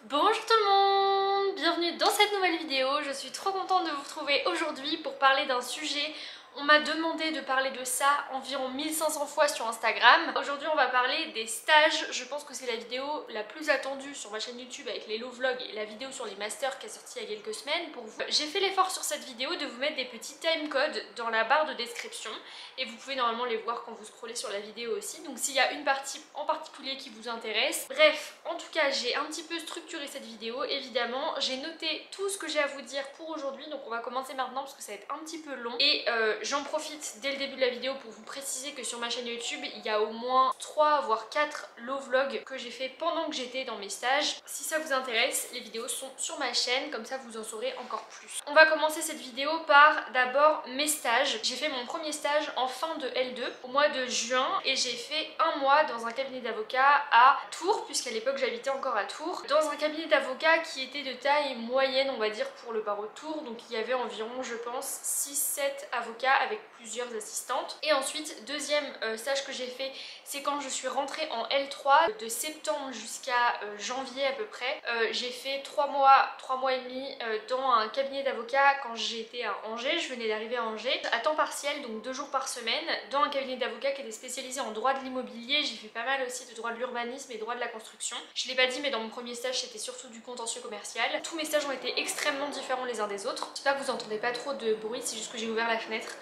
Bonjour tout le monde, bienvenue dans cette nouvelle vidéo. Je suis trop contente de vous retrouver aujourd'hui pour parler d'un sujet. On m'a demandé de parler de ça environ 1500 fois sur Instagram. Aujourd'hui on va parler des stages. Je pense que c'est la vidéo la plus attendue sur ma chaîne YouTube avec les low vlogs et la vidéo sur les masters qui est sortie il y a quelques semaines pour vous. J'ai fait l'effort sur cette vidéo de vous mettre des petits timecodes dans la barre de description et vous pouvez normalement les voir quand vous scrollez sur la vidéo aussi. Donc s'il y a une partie en particulier qui vous intéresse. Bref, en tout cas j'ai un petit peu structuré cette vidéo évidemment. J'ai noté tout ce que j'ai à vous dire pour aujourd'hui. Donc on va commencer maintenant parce que ça va être un petit peu long. Et j'en profite dès le début de la vidéo pour vous préciser que sur ma chaîne YouTube, il y a au moins 3 voire 4 low vlogs que j'ai fait pendant que j'étais dans mes stages. Si ça vous intéresse, les vidéos sont sur ma chaîne, comme ça vous en saurez encore plus. On va commencer cette vidéo par d'abord mes stages. J'ai fait mon premier stage en fin de L2 au mois de juin et j'ai fait un mois dans un cabinet d'avocats à Tours, puisqu'à l'époque j'habitais encore à Tours, dans un cabinet d'avocats qui était de taille moyenne on va dire pour le barreau de Tours. Donc il y avait environ je pense 6-7 avocats avec plusieurs assistantes. Et ensuite, deuxième stage que j'ai fait, c'est quand je suis rentrée en L3 de septembre jusqu'à janvier à peu près. J'ai fait 3 mois et demi dans un cabinet d'avocats quand j'étais à Angers. Je venais d'arriver à Angers à temps partiel, donc 2 jours par semaine, dans un cabinet d'avocats qui était spécialisé en droit de l'immobilier. J'ai fait pas mal aussi de droit de l'urbanisme et droit de la construction. Je l'ai pas dit mais dans mon premier stage c'était surtout du contentieux commercial. Tous mes stages ont été extrêmement différents les uns des autres. J'espère que vous entendez pas trop de bruit, c'est juste que j'ai ouvert la fenêtre.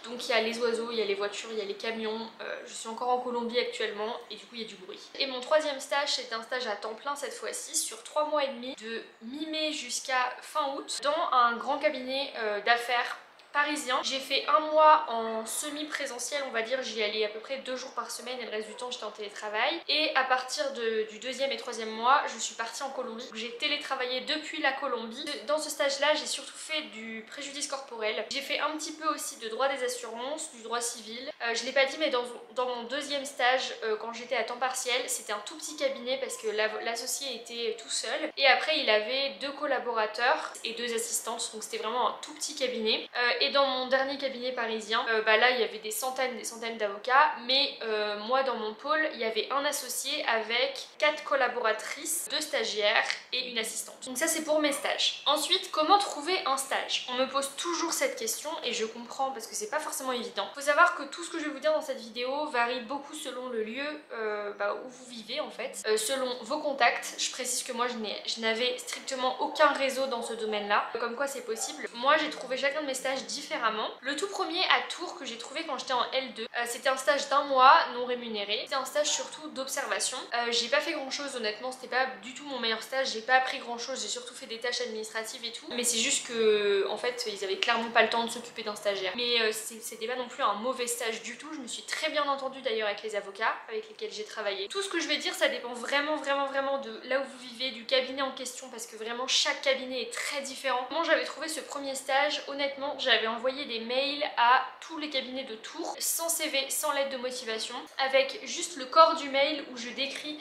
Donc il y a les oiseaux, il y a les voitures, il y a les camions. Je suis encore en Colombie actuellement et du coup il y a du bruit. Et mon troisième stage, c'est un stage à temps plein cette fois-ci sur 3 mois et demi, de mi-mai jusqu'à fin août, dans un grand cabinet d'affaires parisien. J'ai fait un mois en semi-présentiel, on va dire, j'y allais à peu près 2 jours par semaine et le reste du temps j'étais en télétravail. Et à partir du deuxième et troisième mois, je suis partie en Colombie. J'ai télétravaillé depuis la Colombie. Dans ce stage-là, j'ai surtout fait du préjudice corporel. J'ai fait un petit peu aussi de droit des assurances, du droit civil. Je l'ai pas dit, mais dans mon deuxième stage, quand j'étais à temps partiel, c'était un tout petit cabinet parce que l'associé était tout seul. Et après, il avait 2 collaborateurs et 2 assistantes, donc c'était vraiment un tout petit cabinet. Et dans mon dernier cabinet parisien, là il y avait des centaines d'avocats, mais moi dans mon pôle il y avait un associé avec 4 collaboratrices, 2 stagiaires et une assistante. Donc ça c'est pour mes stages. Ensuite, comment trouver un stage? On me pose toujours cette question et je comprends parce que c'est pas forcément évident. Faut savoir que tout ce que je vais vous dire dans cette vidéo varie beaucoup selon le lieu où vous vivez en fait, selon vos contacts. Je précise que moi je n'avais strictement aucun réseau dans ce domaine-là, comme quoi c'est possible. Moi j'ai trouvé chacun de mes stages différemment. Le tout premier à Tours que j'ai trouvé quand j'étais en L2, c'était un stage d'un mois non rémunéré. C'était un stage surtout d'observation. J'ai pas fait grand chose honnêtement, c'était pas du tout mon meilleur stage, j'ai pas appris grand chose, j'ai surtout fait des tâches administratives et tout. Mais c'est juste que en fait ils avaient clairement pas le temps de s'occuper d'un stagiaire. Mais c'était pas non plus un mauvais stage du tout, je me suis très bien entendue d'ailleurs avec les avocats avec lesquels j'ai travaillé. Tout ce que je vais dire ça dépend vraiment de là où vous vivez, du cabinet en question, parce que vraiment chaque cabinet est très différent. Moi j'avais trouvé ce premier stage, honnêtement j'avais envoyé des mails à tous les cabinets de Tours, sans CV, sans lettre de motivation, avec juste le corps du mail où je décris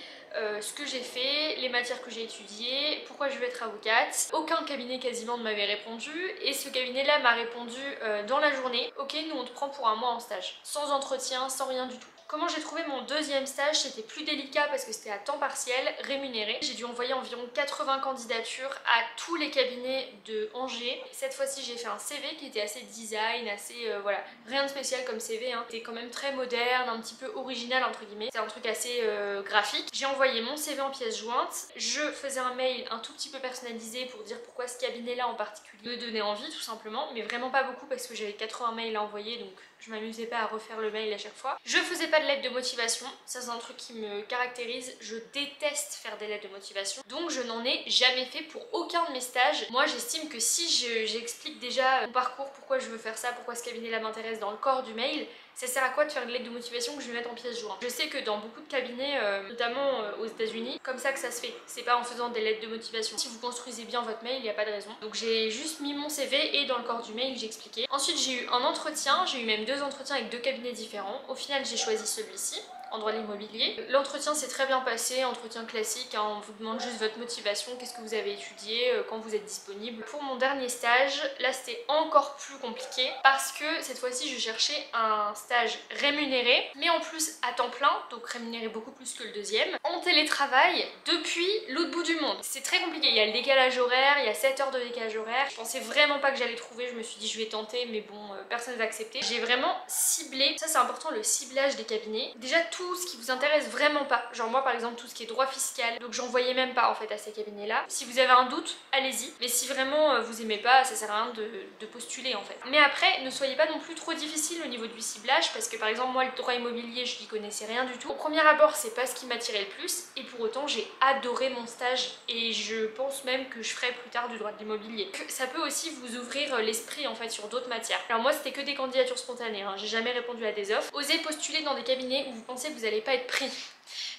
ce que j'ai fait, les matières que j'ai étudiées, pourquoi je veux être avocate. Aucun cabinet quasiment ne m'avait répondu et ce cabinet là m'a répondu dans la journée: ok, nous on te prend pour un mois en stage, sans entretien, sans rien du tout. Comment j'ai trouvé mon deuxième stage? C'était plus délicat parce que c'était à temps partiel, rémunéré. J'ai dû envoyer environ 80 candidatures à tous les cabinets de Angers. Cette fois-ci j'ai fait un CV qui était assez design, assez voilà, rien de spécial comme CV, hein. C'était quand même très moderne, un petit peu original entre guillemets. C'est un truc assez graphique. J'ai envoyé mon CV en pièce jointe. Je faisais un mail un tout petit peu personnalisé pour dire pourquoi ce cabinet là en particulier me donnait envie tout simplement, mais vraiment pas beaucoup parce que j'avais 80 mails à envoyer, donc je m'amusais pas à refaire le mail à chaque fois. Je faisais pas de lettre de motivation, ça c'est un truc qui me caractérise, je déteste faire des lettres de motivation, donc je n'en ai jamais fait pour aucun de mes stages. Moi j'estime que si j'explique déjà mon parcours, pourquoi je veux faire ça, pourquoi ce cabinet là m'intéresse dans le corps du mail, ça sert à quoi de faire une lettre de motivation que je vais mettre en pièce jointe? Je sais que dans beaucoup de cabinets, notamment aux États-Unis, comme ça que ça se fait. C'est pas en faisant des lettres de motivation. Si vous construisez bien votre mail, il n'y a pas de raison. Donc j'ai juste mis mon CV et dans le corps du mail j'ai expliqué. Ensuite j'ai eu un entretien, j'ai eu même 2 entretiens avec 2 cabinets différents. Au final j'ai choisi celui-ci. en droit de l'immobilier. L'entretien s'est très bien passé, entretien classique, hein, on vous demande juste votre motivation, qu'est-ce que vous avez étudié, quand vous êtes disponible. Pour mon dernier stage, là c'était encore plus compliqué parce que cette fois-ci je cherchais un stage rémunéré, mais en plus à temps plein, donc rémunéré beaucoup plus que le deuxième, en télétravail depuis l'autre bout du monde. C'est très compliqué, il y a le décalage horaire, il y a 7 heures de décalage horaire. Je pensais vraiment pas que j'allais trouver, je me suis dit je vais tenter, mais bon, personne n'a accepté. J'ai vraiment ciblé, ça c'est important, le ciblage des cabinets. Déjà tout ce qui vous intéresse vraiment pas, genre moi par exemple tout ce qui est droit fiscal, donc j'en voyais même pas en fait à ces cabinets là. Si vous avez un doute, allez-y, mais si vraiment vous aimez pas, ça sert à rien de postuler en fait. Mais après, ne soyez pas non plus trop difficile au niveau du ciblage, parce que par exemple moi le droit immobilier je n'y connaissais rien du tout. Au premier abord c'est pas ce qui m'attirait le plus, et pour autant j'ai adoré mon stage, et je pense même que je ferai plus tard du droit de l'immobilier. Ça peut aussi vous ouvrir l'esprit en fait sur d'autres matières. Alors moi c'était que des candidatures spontanées, hein. J'ai jamais répondu à des offres. Osez postuler dans des cabinets où vous pensez que vous n'allez pas être pris.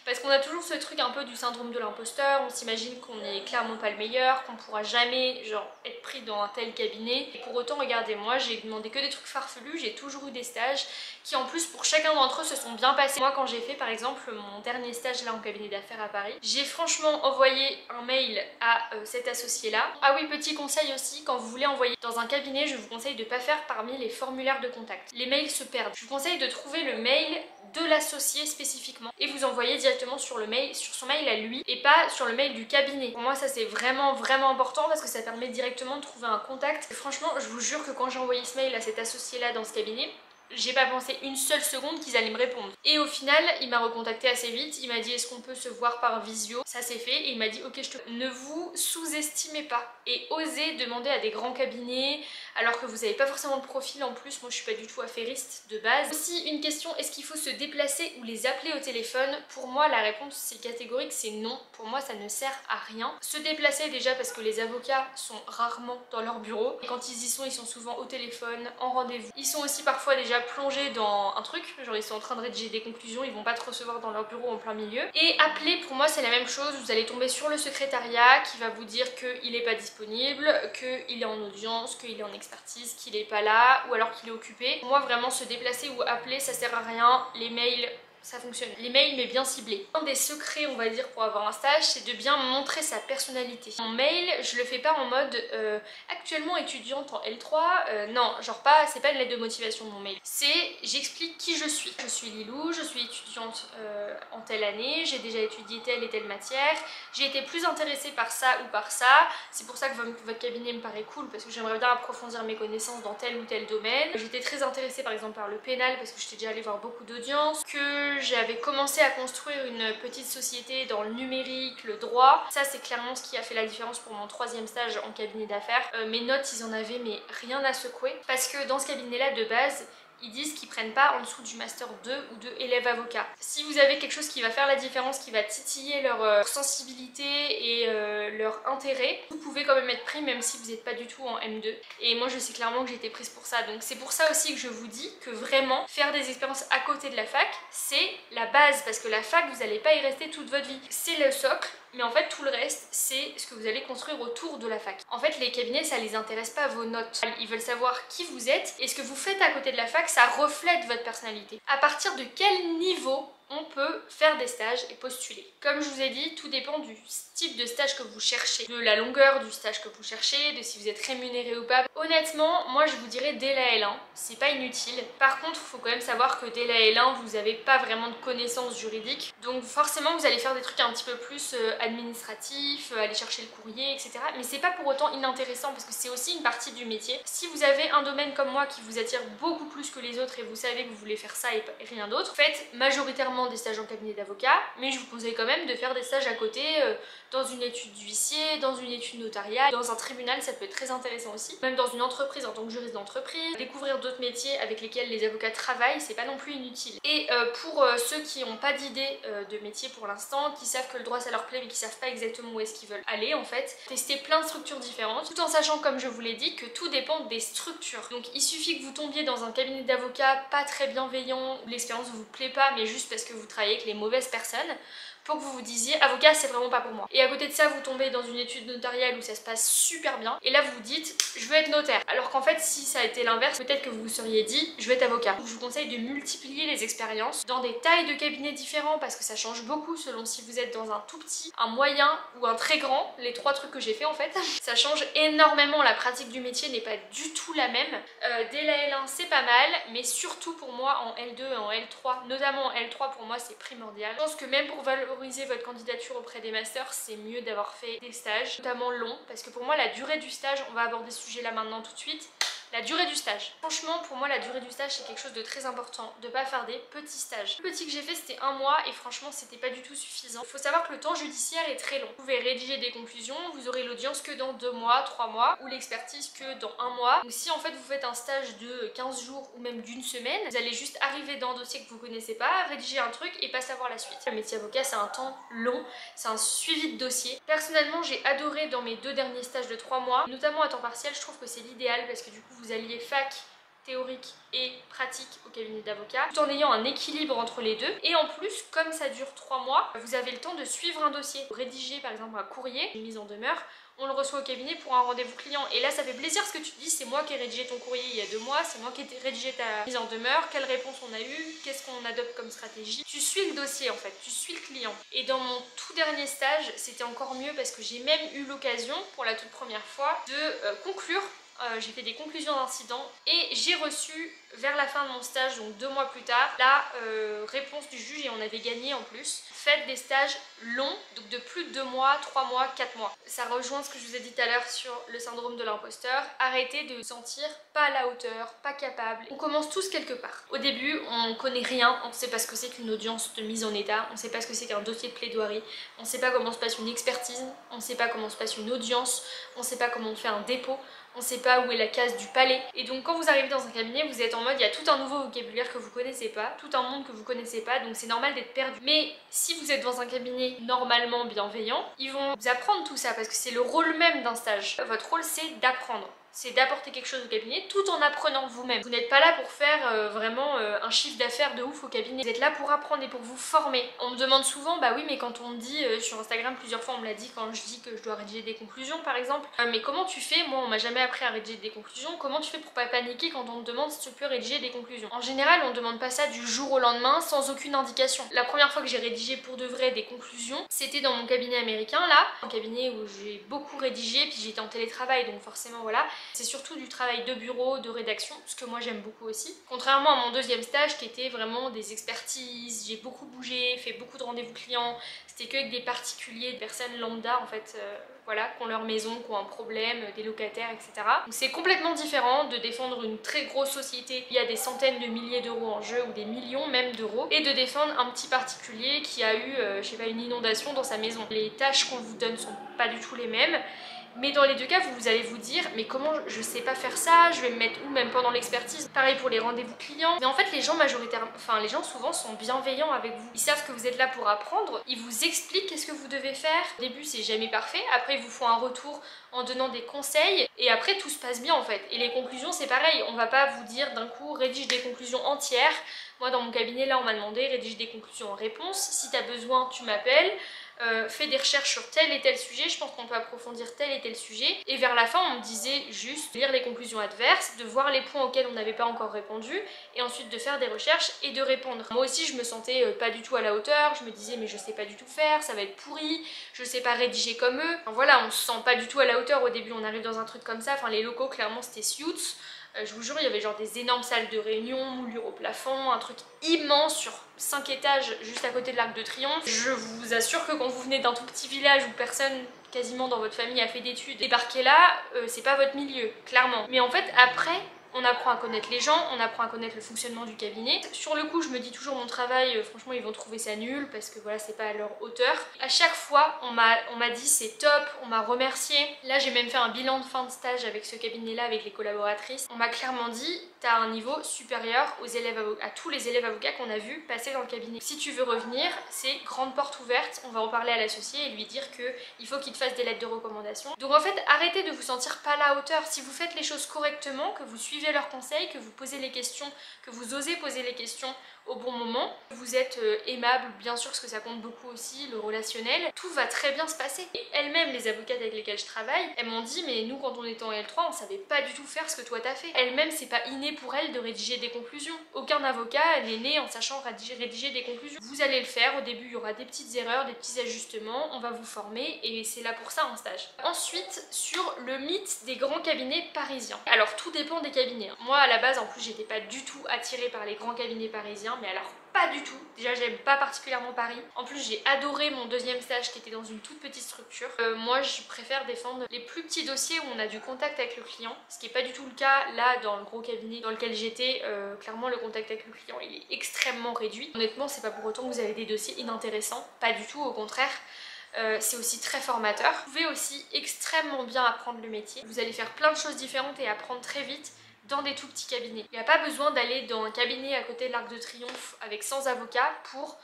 Parce qu'on a toujours ce truc un peu du syndrome de l'imposteur, on s'imagine qu'on n'est clairement pas le meilleur, qu'on pourra jamais genre être pris dans un tel cabinet. Et pour autant, regardez, moi j'ai demandé que des trucs farfelus, j'ai toujours eu des stages qui en plus pour chacun d'entre eux se sont bien passés. Moi quand j'ai fait par exemple mon dernier stage là en cabinet d'affaires à Paris, j'ai franchement envoyé un mail à cet associé là. Ah oui, petit conseil aussi, quand vous voulez envoyer dans un cabinet, je vous conseille de ne pas faire parmi les formulaires de contact. Les mails se perdent. Je vous conseille de trouver le mail de l'associé spécifiquement et vous envoyez directement sur le mail, sur son mail à lui, et pas sur le mail du cabinet. Pour moi ça c'est vraiment important parce que ça permet directement de trouver un contact. Et franchement je vous jure que quand j'ai envoyé ce mail à cet associé là dans ce cabinet, j'ai pas pensé une seule seconde qu'ils allaient me répondre. Et au final, il m'a recontacté assez vite, il m'a dit est-ce qu'on peut se voir par visio? Ça s'est fait et il m'a dit ok, ne vous sous-estimez pas et osez demander à des grands cabinets alors que vous n'avez pas forcément de profil en plus. Moi je suis pas du tout affairiste de base. Aussi une question, est-ce qu'il faut se déplacer ou les appeler au téléphone? Pour moi la réponse c'est catégorique, c'est non. Pour moi ça ne sert à rien. Se déplacer déjà parce que les avocats sont rarement dans leur bureau. Et quand ils y sont, ils sont souvent au téléphone, en rendez-vous. Ils sont aussi parfois déjà plongés dans un truc, genre ils sont en train de rédiger des conclusions, ils vont pas te recevoir dans leur bureau en plein milieu. Et appeler, pour moi c'est la même chose, vous allez tomber sur le secrétariat qui va vous dire qu'il est pas disponible, qu'il est en audience, qu'il est en expertise, qu'il est pas là, ou alors qu'il est occupé. Pour moi vraiment se déplacer ou appeler ça sert à rien, les mails ça fonctionne. Les mails mais bien ciblés. Un des secrets on va dire pour avoir un stage, c'est de bien montrer sa personnalité. Mon mail je le fais pas en mode actuellement étudiante en L3, non genre pas, c'est pas une lettre de motivation mon mail, c'est j'explique qui je suis. Je suis Lilou, je suis étudiante en telle année, j'ai déjà étudié telle et telle matière, j'ai été plus intéressée par ça ou par ça, c'est pour ça que votre cabinet me paraît cool parce que j'aimerais bien approfondir mes connaissances dans tel ou tel domaine. J'étais très intéressée par exemple par le pénal parce que j'étais déjà allée voir beaucoup d'audiences, que j'avais commencé à construire une petite société dans le numérique, le droit. Ça c'est clairement ce qui a fait la différence pour mon troisième stage en cabinet d'affaires. Mes notes ils en avaient mais rien à secouer parce que dans ce cabinet là de base ils disent qu'ils prennent pas en dessous du master 2 ou de élève avocat. Si vous avez quelque chose qui va faire la différence, qui va titiller leur sensibilité et leur intérêt, vous pouvez quand même être pris même si vous n'êtes pas du tout en M2. Et moi je sais clairement que j'ai été prise pour ça. Donc c'est pour ça aussi que je vous dis que vraiment faire des expériences à côté de la fac, c'est la base. Parce que la fac, vous n'allez pas y rester toute votre vie. C'est le socle. Mais en fait tout le reste c'est ce que vous allez construire autour de la fac. En fait les cabinets ça les intéresse pas vos notes. Ils veulent savoir qui vous êtes et ce que vous faites à côté de la fac ça reflète votre personnalité. À partir de quel niveau on peut faire des stages et postuler. Comme je vous ai dit, tout dépend du type de stage que vous cherchez, de la longueur du stage que vous cherchez, de si vous êtes rémunéré ou pas. Honnêtement, moi je vous dirais dès la L1, c'est pas inutile. Par contre, il faut quand même savoir que dès la L1, vous n'avez pas vraiment de connaissances juridiques. Donc forcément, vous allez faire des trucs un petit peu plus administratifs, aller chercher le courrier, etc. Mais c'est pas pour autant inintéressant parce que c'est aussi une partie du métier. Si vous avez un domaine comme moi qui vous attire beaucoup plus que les autres et vous savez que vous voulez faire ça et rien d'autre, faites majoritairement des stages en cabinet d'avocat, mais je vous conseille quand même de faire des stages à côté dans une étude d'huissier, dans une étude notariale, dans un tribunal, ça peut être très intéressant aussi, même dans une entreprise en tant que juriste d'entreprise. Découvrir d'autres métiers avec lesquels les avocats travaillent, c'est pas non plus inutile. Et pour ceux qui n'ont pas d'idée de métier pour l'instant, qui savent que le droit ça leur plaît mais qui savent pas exactement où est-ce qu'ils veulent aller en fait, tester plein de structures différentes, tout en sachant comme je vous l'ai dit que tout dépend des structures. Donc il suffit que vous tombiez dans un cabinet d'avocats pas très bienveillant, où l'expérience vous plaît pas mais juste parce que vous travaillez avec les mauvaises personnes, pour que vous vous disiez avocat c'est vraiment pas pour moi. Et à côté de ça vous tombez dans une étude notariale où ça se passe super bien et là vous vous dites je veux être notaire. Alors qu'en fait si ça a été l'inverse, peut-être que vous vous seriez dit je veux être avocat. Je vous conseille de multiplier les expériences dans des tailles de cabinets différents parce que ça change beaucoup selon si vous êtes dans un tout petit, un moyen ou un très grand. Les trois trucs que j'ai fait en fait, ça change énormément. La pratique du métier n'est pas du tout la même. Dès la L1 c'est pas mal, mais surtout pour moi en L2 et en L3, notamment en L3 pour moi c'est primordial. Je pense que même pour valoriser votre candidature auprès des masters, c'est mieux d'avoir fait des stages, notamment longs, parce que pour moi la durée du stage, on va aborder ce sujet là maintenant tout de suite. La durée du stage. Franchement, pour moi, la durée du stage, c'est quelque chose de très important. De pas faire des petits stages. Le petit que j'ai fait, c'était 1 mois et franchement, c'était pas du tout suffisant. Il faut savoir que le temps judiciaire est très long. Vous pouvez rédiger des conclusions, vous aurez l'audience que dans 2 mois, 3 mois, ou l'expertise que dans 1 mois. Donc si en fait vous faites un stage de 15 jours ou même d'une semaine, vous allez juste arriver dans un dossier que vous connaissez pas, rédiger un truc et pas savoir la suite. Le métier avocat, c'est un temps long, c'est un suivi de dossier. Personnellement, j'ai adoré dans mes 2 derniers stages de 3 mois, notamment à temps partiel, je trouve que c'est l'idéal parce que du coup vous alliez fac, théorique et pratique au cabinet d'avocat, tout en ayant un équilibre entre les deux. Et en plus, comme ça dure 3 mois, vous avez le temps de suivre un dossier. Rédiger par exemple un courrier, une mise en demeure, on le reçoit au cabinet pour un rendez-vous client. Et là, ça fait plaisir ce que tu te dis, c'est moi qui ai rédigé ton courrier il y a 2 mois, c'est moi qui ai rédigé ta mise en demeure, quelle réponse on a eu, qu'est-ce qu'on adopte comme stratégie. Tu suis le dossier en fait, tu suis le client. Et dans mon tout dernier stage, c'était encore mieux parce que j'ai même eu l'occasion, pour la toute première fois, de conclure. J'ai fait des conclusions d'incident et j'ai reçu vers la fin de mon stage, donc 2 mois plus tard, la réponse du juge et on avait gagné en plus. Faites des stages longs, donc de plus de 2 mois, 3 mois, 4 mois. Ça rejoint ce que je vous ai dit tout à l'heure sur le syndrome de l'imposteur. Arrêtez de vous sentir pas à la hauteur, pas capable. On commence tous quelque part. Au début, on connaît rien, on ne sait pas ce que c'est qu'une audience de mise en état, on ne sait pas ce que c'est qu'un dossier de plaidoirie, on ne sait pas comment se passe une expertise, on ne sait pas comment se passe une audience, on ne sait pas comment on fait un dépôt. On ne sait pas où est la case du palais. Et donc quand vous arrivez dans un cabinet, vous êtes en mode il y a tout un nouveau vocabulaire que vous connaissez pas, tout un monde que vous connaissez pas, donc c'est normal d'être perdu. Mais si vous êtes dans un cabinet normalement bienveillant, ils vont vous apprendre tout ça parce que c'est le rôle même d'un stage. Votre rôle c'est d'apprendre. C'est d'apporter quelque chose au cabinet tout en apprenant vous-même. Vous n'êtes pas là pour faire vraiment un chiffre d'affaires de ouf au cabinet. Vous êtes là pour apprendre et pour vous former. On me demande souvent, bah oui mais quand on me dit sur Instagram, plusieurs fois on me l'a dit quand je dis que je dois rédiger des conclusions par exemple, mais comment tu fais? Moi on m'a jamais appris à rédiger des conclusions. Comment tu fais pour pas paniquer quand on te demande si tu peux rédiger des conclusions? En général on demande pas ça du jour au lendemain sans aucune indication. La première fois que j'ai rédigé pour de vrai des conclusions, c'était dans mon cabinet américain là, un cabinet où j'ai beaucoup rédigé puis j'étais en télétravail donc forcément voilà. C'est surtout du travail de bureau, de rédaction, ce que moi j'aime beaucoup aussi. Contrairement à mon deuxième stage qui était vraiment des expertises, j'ai beaucoup bougé, fait beaucoup de rendez-vous clients, c'était que avec des particuliers, des personnes lambda en fait, voilà, qui ont leur maison, qui ont un problème, des locataires, etc. Donc c'est complètement différent de défendre une très grosse société, il y a des centaines de milliers d'euros en jeu ou des millions même d'euros, et de défendre un petit particulier qui a eu, je sais pas, une inondation dans sa maison. Les tâches qu'on vous donne sont pas du tout les mêmes. Mais dans les deux cas, vous allez vous dire mais comment je sais pas faire ça, je vais me mettre où même pendant l'expertise. Pareil pour les rendez-vous clients. Mais en fait les gens majoritairement, enfin les gens souvent sont bienveillants avec vous. Ils savent que vous êtes là pour apprendre, ils vous expliquent qu'est-ce que vous devez faire. Au début c'est jamais parfait, après ils vous font un retour en donnant des conseils et après tout se passe bien en fait. Et les conclusions c'est pareil, on va pas vous dire d'un coup rédige des conclusions entières. Moi dans mon cabinet là on m'a demandé rédige des conclusions en réponse, si t'as besoin tu m'appelles. Fais des recherches sur tel et tel sujet, je pense qu'on peut approfondir tel et tel sujet. Et vers la fin, on me disait juste de lire les conclusions adverses, de voir les points auxquels on n'avait pas encore répondu, et ensuite de faire des recherches et de répondre. Moi aussi, je me sentais pas du tout à la hauteur, je me disais mais je sais pas du tout faire, ça va être pourri, je sais pas rédiger comme eux. Enfin, voilà, on se sent pas du tout à la hauteur au début, on arrive dans un truc comme ça, enfin les locaux clairement c'était Suits. Je vous jure, il y avait genre des énormes salles de réunion, moulures au plafond, un truc immense sur 5 étages juste à côté de l'Arc de Triomphe. Je vous assure que quand vous venez d'un tout petit village où personne quasiment dans votre famille a fait d'études, débarquer là, c'est pas votre milieu, clairement. Mais en fait, après, on apprend à connaître les gens, on apprend à connaître le fonctionnement du cabinet. Sur le coup, je me dis toujours mon travail, franchement, ils vont trouver ça nul parce que voilà, c'est pas à leur hauteur. À chaque fois, on m'a dit c'est top, on m'a remercié. Là, j'ai même fait un bilan de fin de stage avec ce cabinet-là, avec les collaboratrices. On m'a clairement dit, t'as un niveau supérieur aux élèves à tous les élèves avocats qu'on a vus passer dans le cabinet. Si tu veux revenir, c'est grande porte ouverte. On va en parler à l'associé et lui dire qu'il faut qu'il te fasse des lettres de recommandation. Donc en fait, arrêtez de vous sentir pas à la hauteur. Si vous faites les choses correctement, que vous suivez suivez leurs conseils, que vous posez les questions, que vous osez poser les questions au bon moment, vous êtes aimable, bien sûr, parce que ça compte beaucoup aussi, le relationnel, tout va très bien se passer. Et elles-mêmes, les avocates avec lesquelles je travaille, elles m'ont dit mais nous quand on était en L3 on savait pas du tout faire ce que toi t'as fait. Elles-mêmes c'est pas inné pour elles de rédiger des conclusions. Aucun avocat n'est né en sachant rédiger des conclusions. Vous allez le faire, au début il y aura des petites erreurs, des petits ajustements, on va vous former et c'est là pour ça un stage. Ensuite sur le mythe des grands cabinets parisiens. Alors tout dépend des cabinets. Moi à la base en plus j'étais pas du tout attirée par les grands cabinets parisiens, mais alors pas du tout. Déjà j'aime pas particulièrement Paris. En plus j'ai adoré mon deuxième stage qui était dans une toute petite structure. Moi je préfère défendre les plus petits dossiers où on a du contact avec le client, ce qui n'est pas du tout le cas là dans le gros cabinet dans lequel j'étais. Clairement le contact avec le client il est extrêmement réduit. Honnêtement c'est pas pour autant que vous avez des dossiers inintéressants, pas du tout, au contraire. C'est aussi très formateur. Vous pouvez aussi extrêmement bien apprendre le métier. Vous allez faire plein de choses différentes et apprendre très vite dans des tout petits cabinets. Il n'y a pas besoin d'aller dans un cabinet à côté de l'Arc de Triomphe avec 100 avocats pour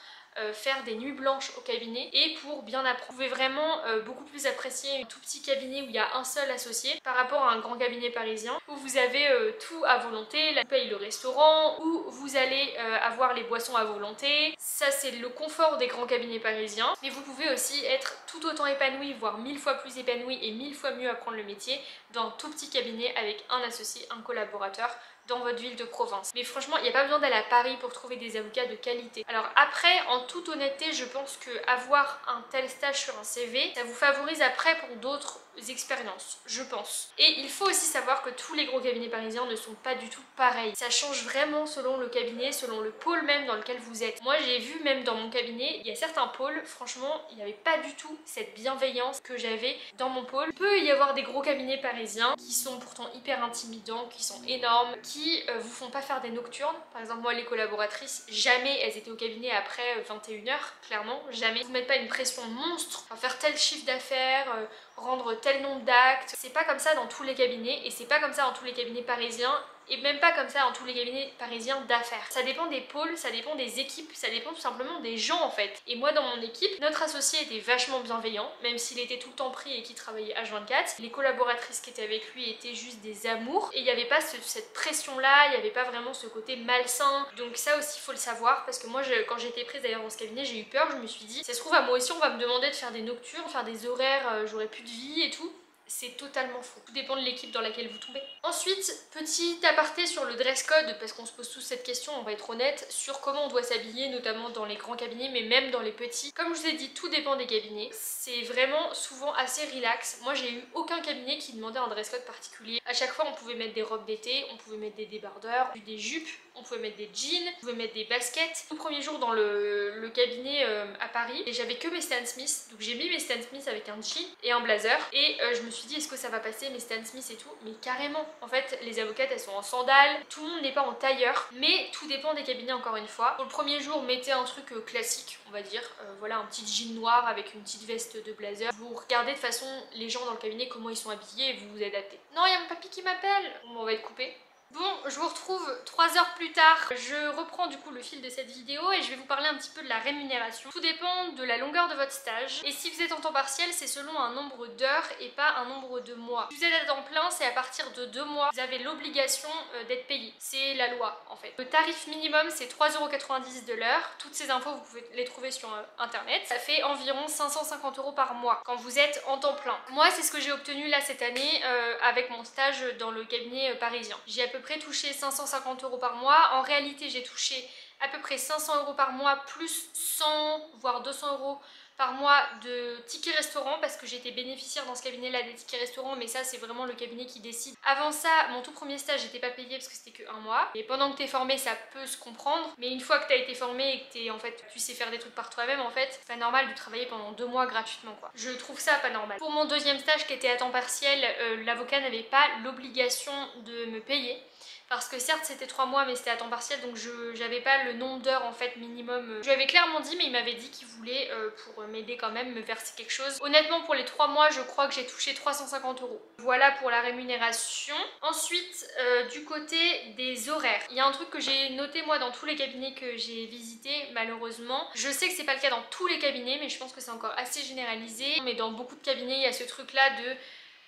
faire des nuits blanches au cabinet et pour bien apprendre. Vous pouvez vraiment beaucoup plus apprécier un tout petit cabinet où il y a un seul associé par rapport à un grand cabinet parisien où vous avez tout à volonté, la paye le restaurant, où vous allez avoir les boissons à volonté. Ça c'est le confort des grands cabinets parisiens, mais vous pouvez aussi être tout autant épanoui, voire 1000 fois plus épanoui et 1000 fois mieux apprendre le métier dans un tout petit cabinet avec un associé, un collaborateur dans votre ville de province. Mais franchement, il n'y a pas besoin d'aller à Paris pour trouver des avocats de qualité. Alors après, en toute honnêteté, je pense que avoir un tel stage sur un CV, ça vous favorise après pour d'autres expériences, je pense. Et il faut aussi savoir que tous les gros cabinets parisiens ne sont pas du tout pareils. Ça change vraiment selon le cabinet, selon le pôle même dans lequel vous êtes. Moi, j'ai vu même dans mon cabinet, il y a certains pôles, franchement, il n'y avait pas du tout cette bienveillance que j'avais dans mon pôle. Il peut y avoir des gros cabinets parisiens qui sont pourtant hyper intimidants, qui sont énormes, qui vous font pas faire des nocturnes. Par exemple, moi, les collaboratrices, jamais elles étaient au cabinet après 21 h, clairement, jamais. Ils vous mettent pas une pression monstre, enfin, faire tel chiffre d'affaires, rendre tel nombre d'actes. C'est pas comme ça dans tous les cabinets et c'est pas comme ça dans tous les cabinets parisiens et même pas comme ça dans tous les cabinets parisiens d'affaires. Ça dépend des pôles, ça dépend des équipes, ça dépend tout simplement des gens en fait. Et moi dans mon équipe, notre associé était vachement bienveillant, même s'il était tout le temps pris et qu'il travaillait H24. Les collaboratrices qui étaient avec lui étaient juste des amours et il n'y avait pas cette pression là, il n'y avait pas vraiment ce côté malsain. Donc ça aussi il faut le savoir parce que moi quand j'ai été prise d'ailleurs dans ce cabinet, j'ai eu peur, je me suis dit ça se trouve à moi aussi on va me demander de faire des nocturnes, faire des horaires, j'aurais plus de vie et tout. C'est totalement faux. Tout dépend de l'équipe dans laquelle vous tombez. Ensuite, petit aparté sur le dress code, parce qu'on se pose tous cette question, on va être honnête, sur comment on doit s'habiller, notamment dans les grands cabinets, mais même dans les petits. Comme je vous ai dit, tout dépend des cabinets. C'est vraiment souvent assez relax. Moi, j'ai eu aucun cabinet qui demandait un dress code particulier. À chaque fois, on pouvait mettre des robes d'été, on pouvait mettre des débardeurs, des jupes, on pouvait mettre des jeans, on pouvait mettre des baskets. Tout premier jour dans le cabinet à Paris, et j'avais que mes Stan Smith, donc j'ai mis mes Stan Smith avec un jean et un blazer, et je me suis dit est-ce que ça va passer mes Stan Smith et tout, mais carrément. En fait les avocates elles sont en sandales, tout le monde n'est pas en tailleur, mais tout dépend des cabinets encore une fois. Pour le premier jour mettez un truc classique on va dire, voilà un petit jean noir avec une petite veste de blazer. Vous regardez de façon les gens dans le cabinet comment ils sont habillés et vous vous adaptez. Non il y a mon papy qui m'appelle, bon, on va être coupé. Bon, je vous retrouve 3 heures plus tard. Je reprends du coup le fil de cette vidéo et je vais vous parler un petit peu de la rémunération. Tout dépend de la longueur de votre stage. Et si vous êtes en temps partiel, c'est selon un nombre d'heures et pas un nombre de mois. Si vous êtes à temps plein, c'est à partir de 2 mois. Vous avez l'obligation d'être payé. C'est la loi en fait. Le tarif minimum, c'est 3,90 € de l'heure. Toutes ces infos, vous pouvez les trouver sur internet. Ça fait environ 550 € par mois quand vous êtes en temps plein. Moi, c'est ce que j'ai obtenu là cette année avec mon stage dans le cabinet parisien. J'ai à peu près touché 550 € par mois. En réalité, j'ai touché à peu près 500 € par mois plus 100 voire 200 € par mois de tickets restaurants parce que j'étais bénéficiaire dans ce cabinet là des tickets restaurants, mais ça c'est vraiment le cabinet qui décide. Avant ça, mon tout premier stage j'étais pas payée parce que c'était que 1 mois, et pendant que t'es formé ça peut se comprendre, mais une fois que t'as été formé et que t'es en fait tu sais faire des trucs par toi-même, en fait c'est pas normal de travailler pendant 2 mois gratuitement quoi. Je trouve ça pas normal. Pour mon deuxième stage qui était à temps partiel, l'avocat n'avait pas l'obligation de me payer. Parce que certes c'était 3 mois mais c'était à temps partiel, donc j'avais pas le nombre d'heures en fait minimum. Je lui avais clairement dit, mais il m'avait dit qu'il voulait pour m'aider quand même, me verser quelque chose. Honnêtement pour les 3 mois je crois que j'ai touché 350 €. Voilà pour la rémunération. Ensuite du côté des horaires, il y a un truc que j'ai noté moi dans tous les cabinets que j'ai visités malheureusement. Je sais que c'est pas le cas dans tous les cabinets mais je pense que c'est encore assez généralisé. Mais dans beaucoup de cabinets il y a ce truc là de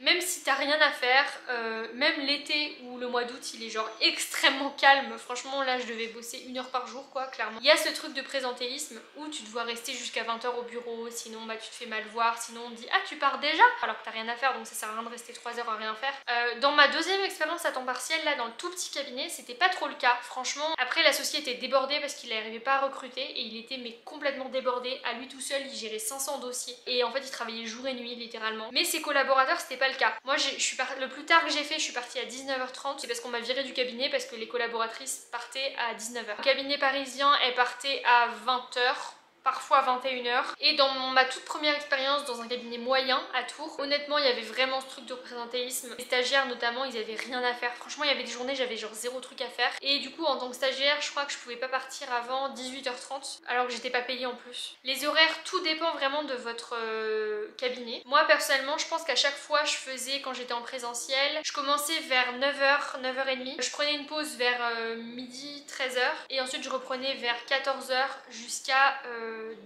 Même si t'as rien à faire, même l'été ou le mois d'août il est genre extrêmement calme, franchement là je devais bosser 1 heure par jour quoi, clairement. Il y a ce truc de présentéisme où tu dois rester jusqu'à 20 h au bureau, sinon bah tu te fais mal voir, sinon on te dit ah tu pars déjà alors que t'as rien à faire, donc ça sert à rien de rester 3 heures à rien faire. Dans ma deuxième expérience à temps partiel là dans le tout petit cabinet, c'était pas trop le cas franchement. Après l'associé était débordé parce qu'il n'arrivait pas à recruter et il était mais complètement débordé, à lui tout seul il gérait 500 dossiers et en fait il travaillait jour et nuit littéralement. Mais ses collaborateurs c'était pas le cas. Moi le plus tard que j'ai fait, je suis partie à 19 h 30, c'est parce qu'on m'a viré du cabinet parce que les collaboratrices partaient à 19 h. Le cabinet parisien, elle partait à 20 h, parfois 21 h. Et dans ma toute première expérience dans un cabinet moyen à Tours, honnêtement il y avait vraiment ce truc de présentéisme. Les stagiaires notamment, ils avaient rien à faire. Franchement il y avait des journées, j'avais genre zéro truc à faire. Et du coup en tant que stagiaire, je crois que je pouvais pas partir avant 18 h 30 alors que j'étais pas payée en plus. Les horaires, tout dépend vraiment de votre cabinet. Moi personnellement, je pense qu'à chaque fois je faisais, quand j'étais en présentiel, je commençais vers 9 h, 9 h 30. Je prenais une pause vers midi, 13 h. Et ensuite je reprenais vers 14 h jusqu'à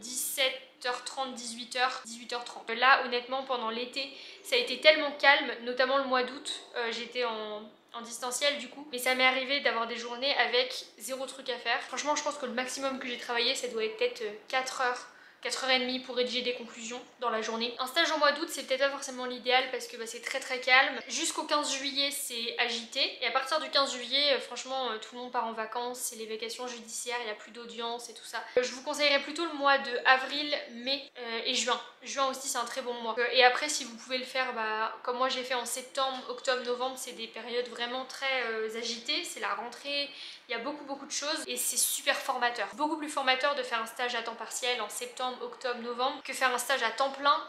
17 h 30, 18 h, 18 h 30. Là honnêtement pendant l'été ça a été tellement calme, notamment le mois d'août, j'étais en distanciel du coup, mais ça m'est arrivé d'avoir des journées avec zéro truc à faire. Franchement je pense que le maximum que j'ai travaillé ça doit être peut-être 4 heures, 4 h 30 pour rédiger des conclusions dans la journée. Un stage en mois d'août c'est peut-être pas forcément l'idéal parce que bah, c'est très calme. Jusqu'au 15 juillet c'est agité et à partir du 15 juillet franchement tout le monde part en vacances, c'est les vacations judiciaires, il n'y a plus d'audience et tout ça. Je vous conseillerais plutôt le mois de avril, mai et juin. Juin aussi c'est un très bon mois. Et après si vous pouvez le faire bah, comme moi j'ai fait en septembre, octobre, novembre, c'est des périodes vraiment très agitées, c'est la rentrée, il y a beaucoup de choses et c'est super formateur. Beaucoup plus formateur de faire un stage à temps partiel en septembre, octobre, novembre que faire un stage à temps plein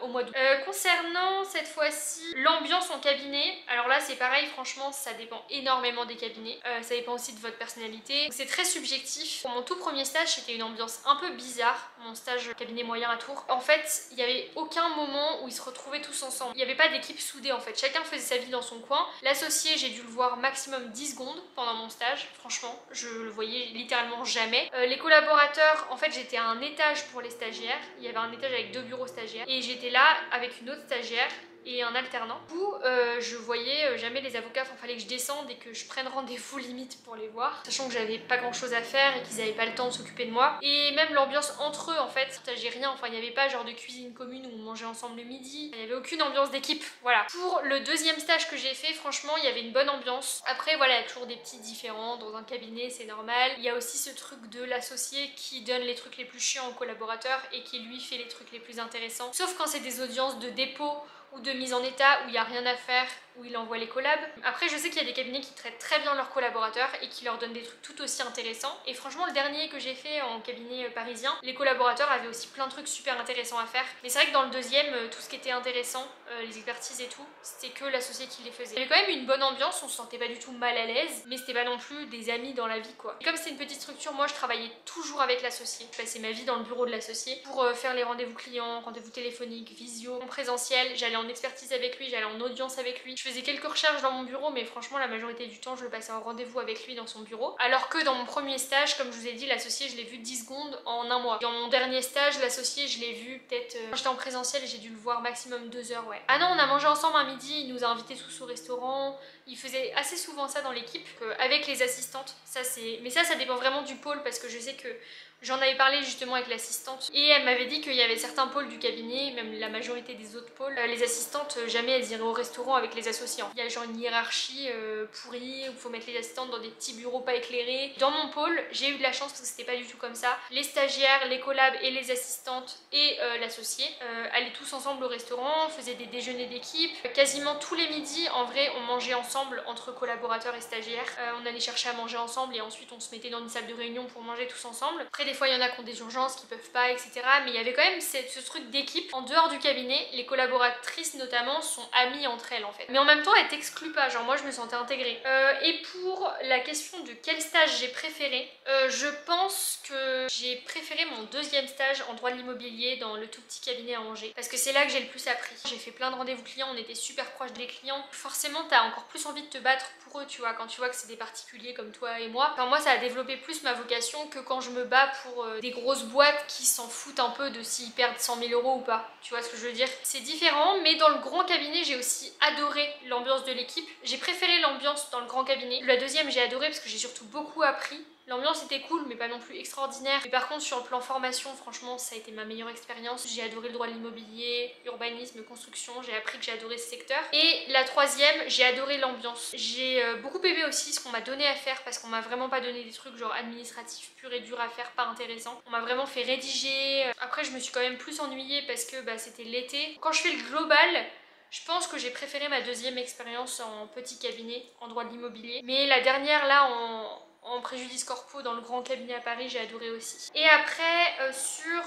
au mois d'août. Concernant cette fois-ci l'ambiance en cabinet, alors là c'est pareil, franchement ça dépend énormément des cabinets, ça dépend aussi de votre personnalité, c'est très subjectif. Pour mon tout premier stage c'était une ambiance un peu bizarre, mon stage cabinet moyen à Tours. En fait il n'y avait aucun moment où ils se retrouvaient tous ensemble, il n'y avait pas d'équipe soudée en fait, chacun faisait sa vie dans son coin. L'associé j'ai dû le voir maximum 10 secondes pendant mon stage, franchement je le voyais littéralement jamais. Les collaborateurs, en fait j'étais à un étage pour les stagiaires, il y avait un étage avec 2 bureaux stagiaires et j'étais là avec une autre stagiaire et un alternant. Du coup, je voyais jamais les avocats, il fallait que je descende et que je prenne rendez-vous limite pour les voir, sachant que j'avais pas grand chose à faire et qu'ils n'avaient pas le temps de s'occuper de moi. Et même l'ambiance entre eux en fait, j'ai rien, enfin il n'y avait pas genre de cuisine commune où on mangeait ensemble le midi, il n'y avait aucune ambiance d'équipe, voilà. Pour le deuxième stage que j'ai fait, franchement il y avait une bonne ambiance. Après voilà, il y a toujours des petits différends dans un cabinet, c'est normal. Il y a aussi ce truc de l'associé qui donne les trucs les plus chiants aux collaborateurs et qui lui fait les trucs les plus intéressants, sauf quand c'est des audiences de dépôt ou de mise en état où il n'y a rien à faire, où il envoie les collabs. Après je sais qu'il y a des cabinets qui traitent très bien leurs collaborateurs et qui leur donnent des trucs tout aussi intéressants. Et franchement le dernier que j'ai fait en cabinet parisien, les collaborateurs avaient aussi plein de trucs super intéressants à faire. Mais c'est vrai que dans le deuxième, tout ce qui était intéressant, les expertises et tout, c'était que l'associé qui les faisait. Il y avait quand même une bonne ambiance, on se sentait pas du tout mal à l'aise, mais c'était pas non plus des amis dans la vie quoi. Et comme c'est une petite structure, moi je travaillais toujours avec l'associé. Je passais ma vie dans le bureau de l'associé pour faire les rendez-vous clients, rendez-vous téléphoniques, visio, en présentiel, j'allais en expertise avec lui, j'allais en audience avec lui. Je faisais quelques recherches dans mon bureau, mais franchement la majorité du temps je le passais en rendez-vous avec lui dans son bureau. Alors que dans mon premier stage, comme je vous ai dit, l'associé je l'ai vu 10 secondes en un mois. Dans mon dernier stage, l'associé je l'ai vu peut-être quand j'étais en présentiel, j'ai dû le voir maximum 2 heures, ouais. Ah non, on a mangé ensemble un midi, il nous a invités tous au restaurant. Il faisait assez souvent ça dans l'équipe, avec les assistantes. Ça c'est, mais ça dépend vraiment du pôle parce que je sais que j'en avais parlé justement avec l'assistante et elle m'avait dit qu'il y avait certains pôles du cabinet, même la majorité des autres pôles, les assistantes jamais elles iraient au restaurant avec les associés. Il y a genre une hiérarchie pourrie où il faut mettre les assistantes dans des petits bureaux pas éclairés. Dans mon pôle, j'ai eu de la chance parce que c'était pas du tout comme ça. Les stagiaires, les collabs et les assistantes et l'associé allaient tous ensemble au restaurant, faisaient des déjeuners d'équipe. Quasiment tous les midis, en vrai, on mangeait ensemble entre collaborateurs et stagiaires. On allait chercher à manger ensemble et ensuite on se mettait dans une salle de réunion pour manger tous ensemble. Après des fois il y en a qui ont des urgences, qui peuvent pas, etc. Mais il y avait quand même ce truc d'équipe. En dehors du cabinet, les collaboratrices notamment sont amies entre elles en fait. Mais en même temps elles t'excluent pas, genre moi je me sentais intégrée. Et pour la question de quel stage j'ai préféré, je pense que j'ai préféré mon deuxième stage en droit de l'immobilier dans le tout petit cabinet à Angers. Parce que c'est là que j'ai le plus appris. J'ai fait plein de rendez-vous clients, on était super proches des clients. Forcément t'as encore plus envie de te battre pour eux, tu vois, quand tu vois que c'est des particuliers comme toi et moi. Enfin moi ça a développé plus ma vocation que quand je me bats pour des grosses boîtes qui s'en foutent un peu de s'ils perdent 100 000 € ou pas. Tu vois ce que je veux dire? C'est différent, mais dans le grand cabinet, j'ai aussi adoré l'ambiance de l'équipe. J'ai préféré l'ambiance dans le grand cabinet. La deuxième, j'ai adoré parce que j'ai surtout beaucoup appris. L'ambiance était cool, mais pas non plus extraordinaire. Mais par contre, sur le plan formation, franchement, ça a été ma meilleure expérience. J'ai adoré le droit de l'immobilier, urbanisme, construction. J'ai appris que j'ai adoré ce secteur. Et la troisième, j'ai adoré l'ambiance. J'ai beaucoup aimé aussi ce qu'on m'a donné à faire parce qu'on m'a vraiment pas donné des trucs genre administratifs purs et durs à faire, pas intéressants. On m'a vraiment fait rédiger. Après, je me suis quand même plus ennuyée parce que c'était l'été. Quand je fais le global, je pense que j'ai préféré ma deuxième expérience en petit cabinet, en droit de l'immobilier. Mais la dernière, là, en préjudice corpo dans le grand cabinet à Paris, j'ai adoré aussi. Et après, sur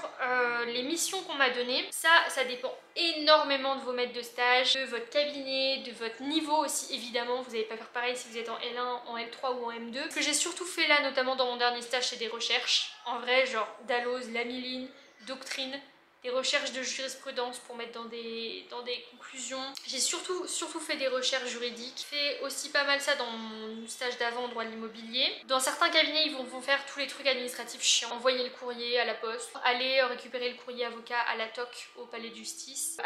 les missions qu'on m'a données, ça dépend énormément de vos maîtres de stage, de votre cabinet, de votre niveau aussi évidemment. Vous n'allez pas faire pareil si vous êtes en L1, en L3 ou en M2. Ce que j'ai surtout fait là, notamment dans mon dernier stage, c'est des recherches. En vrai, genre Dalloz, Lamiline, Doctrine, des recherches de jurisprudence pour mettre dans des conclusions. J'ai surtout fait des recherches juridiques. J'ai fait aussi pas mal ça dans mon stage d'avant en droit de l'immobilier. Dans certains cabinets, ils vont faire tous les trucs administratifs chiants. Envoyer le courrier à la poste, aller récupérer le courrier avocat à la TOC au palais de justice.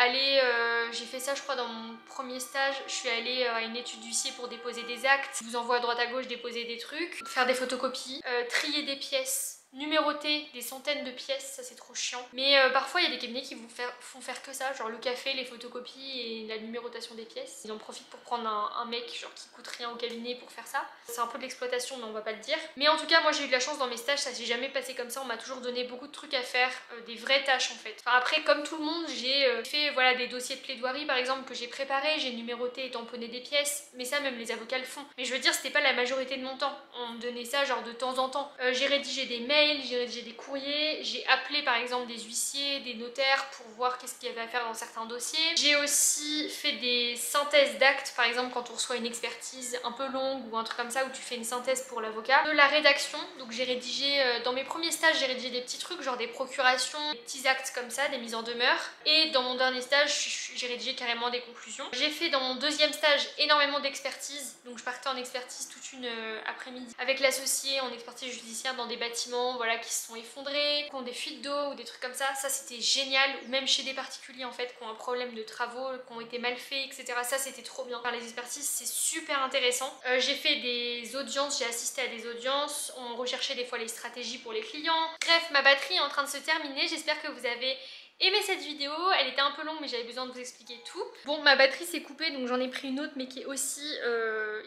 J'ai fait ça je crois dans mon premier stage. Je suis allée à une étude d'huissier pour déposer des actes. Je vous envoie à droite à gauche déposer des trucs. Faire des photocopies, trier des pièces, numéroter des centaines de pièces, ça c'est trop chiant. Mais parfois il y a des cabinets qui font faire que ça, genre le café, les photocopies et la numérotation des pièces. Ils en profitent pour prendre un mec genre qui coûte rien au cabinet pour faire ça. C'est un peu de l'exploitation mais on va pas le dire. Mais en tout cas moi j'ai eu de la chance dans mes stages, ça s'est jamais passé comme ça, on m'a toujours donné beaucoup de trucs à faire, des vraies tâches en fait. Enfin, après comme tout le monde j'ai fait voilà, des dossiers de plaidoirie par exemple que j'ai préparés, j'ai numéroté et tamponné des pièces, mais ça même les avocats le font. Mais je veux dire c'était pas la majorité de mon temps, on me donnait ça genre de temps en temps. J'ai rédigé des mails, j'ai rédigé des courriers, j'ai appelé par exemple des huissiers, des notaires pour voir qu'est-ce qu'il y avait à faire dans certains dossiers. J'ai aussi fait des synthèses d'actes, par exemple quand on reçoit une expertise un peu longue ou un truc comme ça où tu fais une synthèse pour l'avocat. De la rédaction, donc j'ai rédigé, dans mes premiers stages j'ai rédigé des petits trucs genre des procurations, des petits actes comme ça, des mises en demeure. Et dans mon dernier stage j'ai rédigé carrément des conclusions. J'ai fait dans mon deuxième stage énormément d'expertise, donc je partais en expertise toute une après-midi avec l'associé en expertise judiciaire dans des bâtiments voilà, qui se sont effondrés, qui ont des fuites d'eau ou des trucs comme ça c'était génial, ou même chez des particuliers en fait qui ont un problème de travaux, qui ont été mal faits, etc. Ça c'était trop bien. Faire les expertises c'est super intéressant. J'ai fait des audiences, j'ai assisté à des audiences, on recherchait des fois les stratégies pour les clients. Bref, ma batterie est en train de se terminer, j'espère que vous avez aimé cette vidéo, elle était un peu longue mais j'avais besoin de vous expliquer tout. Bon, ma batterie s'est coupée donc j'en ai pris une autre mais qui est aussi,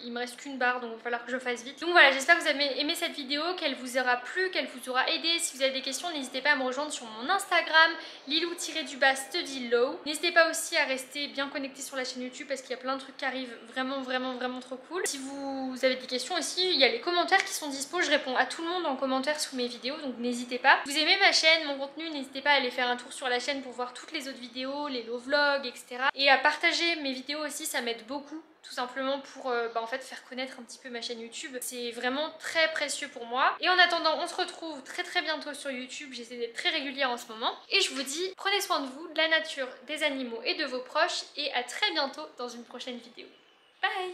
il me reste qu'une barre donc il va falloir que je fasse vite. Donc voilà, j'espère que vous avez aimé cette vidéo, qu'elle vous aura plu, qu'elle vous aura aidé. Si vous avez des questions, n'hésitez pas à me rejoindre sur mon Instagram, lilou-studylow. N'hésitez pas aussi à rester bien connecté sur la chaîne YouTube parce qu'il y a plein de trucs qui arrivent vraiment trop cool. Si vous avez des questions aussi, il y a les commentaires qui sont dispo, je réponds à tout le monde en commentaire sous mes vidéos donc n'hésitez pas. Vous aimez ma chaîne, mon contenu, n'hésitez pas à aller faire un tour sur la chaîne pour voir toutes les autres vidéos, les low vlogs, etc. Et à partager mes vidéos aussi, ça m'aide beaucoup. Tout simplement pour en fait faire connaître un petit peu ma chaîne YouTube. C'est vraiment très précieux pour moi. Et en attendant, on se retrouve très bientôt sur YouTube. J'essaie d'être très régulière en ce moment. Et je vous dis, prenez soin de vous, de la nature, des animaux et de vos proches. Et à très bientôt dans une prochaine vidéo. Bye!